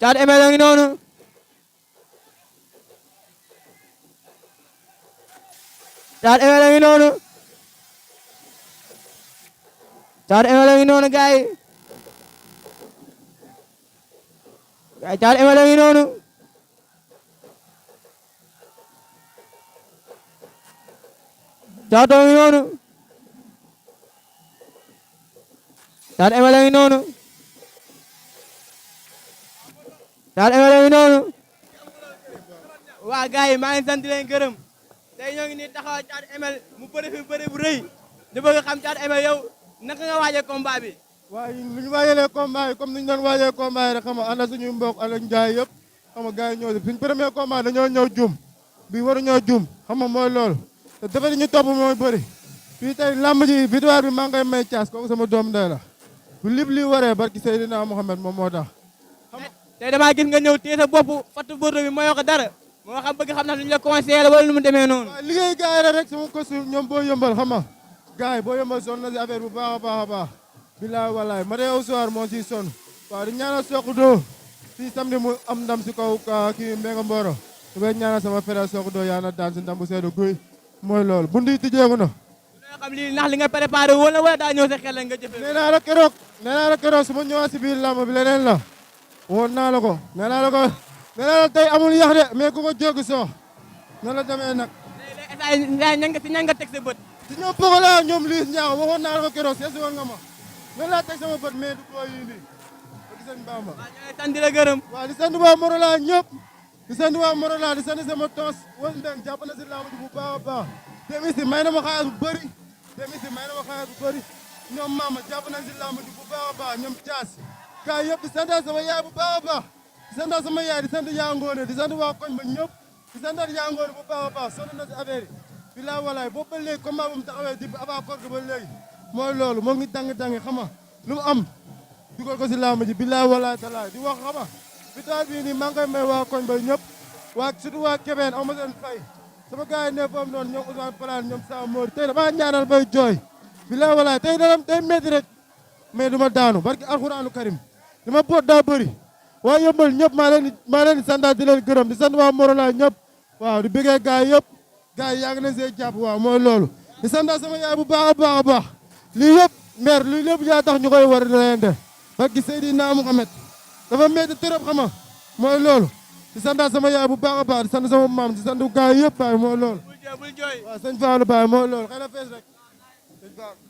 Thiatou ML a ngi noonu. Thiatou ML a ngi noonu. Thiatou ML a ngi noonu gars yi. Thiatou ML a ngi noonu. Thiatou a ngi noonu. Thiatou ML a ngi noonu. Thiatou ML a ngi noonu. waa gars yi maa ngi sant leen gërëm. tey ñoo ngi nii taxaw Thiatou ML mu bëri fi bëri bu rëy. di bëgg a xam Thiatou ML yow naka nga waajee combat bi. waaye lu ñu waajalee combat yi comme ni ñu doon waajee combat yi rek xam nga ànd suñu mbokk ànd ak njaay yëpp xam nga gars yi ñëw suñu premier combat dañoo ñëw juum bi waru ñëw juum xam nga mooy loolu te dafa ñu topp mooy bëri fii tey lamb ji victoire bi maa ngi koy may caas kooku sama doom ndey la bu lib li waree barki Seydina Mohamed moom moo tax tey damaa gis nga ñëw téye sa bopp fattu boto bi mayoo ko dara moo xam bëgg xam na lu ñu la conseillé wala lu mu demee noonu. waaw liggéey gars yi rek sama costume ñoom boo yëmbal xam nga gars yi boo yëmbal sonn na si affaire bu baax a baax a baax bilaay walaay ma dee au soir moo siy sonn waaw di ñaanal Sokh Do si samedi mu am ndam si kaw kii Mbengue Mboro su may ñaanal sama frère Sokh Do yaa na daan si ndam bu seedu guy mooy loolu bundi tijjeeku na xam lii ndax li nga préparé wala daa ñëw sa xel nga jëfee. nee naa la keroog su ma ñëwaat si biir lamb bi leneen la woon naa la ko nee naa la tey amul yax de mais ku ko jéggi soo na la demee nag si ñan nga teg sa bët. si ñoom Pogola ñoom Liis Ñaaw waxoon naa la ko keroog seesi woon nga ma loolu laa teg sama bët mais du ko yii nii di sant Bamba. waaw ñooy sant di la gërëm. waaw di sant waa Morola ñëpp di sant waa Morola di sant sama toos wala ndeng jàpp na si lamb ji bu baax a baax demis si may na ma xaalis bu bëri ñoom Mama jàpp nañ si lamb ji bu baax a baax ñoom Thiass gaa yëpp di sant sama yaay bu baax a baax di sant sama yaay di sant yaa ngoone di sant waa koñ ba ñëpp di sant yaa ngoone bu baax a baax sonn na si affaire yi bilaa walaay boobu ba léegi combat bu mu taxawee di avant koor gi ba léegi mooy loolu moo ngi dangi xam nga lu mu am dugal ko si lamb ji bilaa walaay talaay di wax xam nga victoire bii nii maa ngi koy may waa koñ ba ñëpp waa surtout waa Kébeen aw ma seen fay sama gars yi ne foofu noonu ñoom Ousmane Plan ñoom Sa Mori tey damaa ñaanal bay jooy bilaa walaay tey day métti rek mais du ma daanu barki alxuraanu karim li ma boot daa bëri waa yëmbal ñëpp maa leen di santaat di leen gërëm di sant waa Morola ñëpp waaw di bëggee gars yi yëpp gars yi yaa ngi leen see jàpp waaw mooy loolu di santaat sama yaay bu baax a baax a baax lii yëpp mère lii lépp yaa tax ñu koy war a leen def barki Seydina Muhammad dafa métti trop xam nga mooy loolu di santaat sama yaay bu baax a baax di sant sama maam di sant gars yi yëpp baay mooy loolu bul jooy waaw sëñ Fallou baay mooy loolu xëy na fees rek sëñ Fallou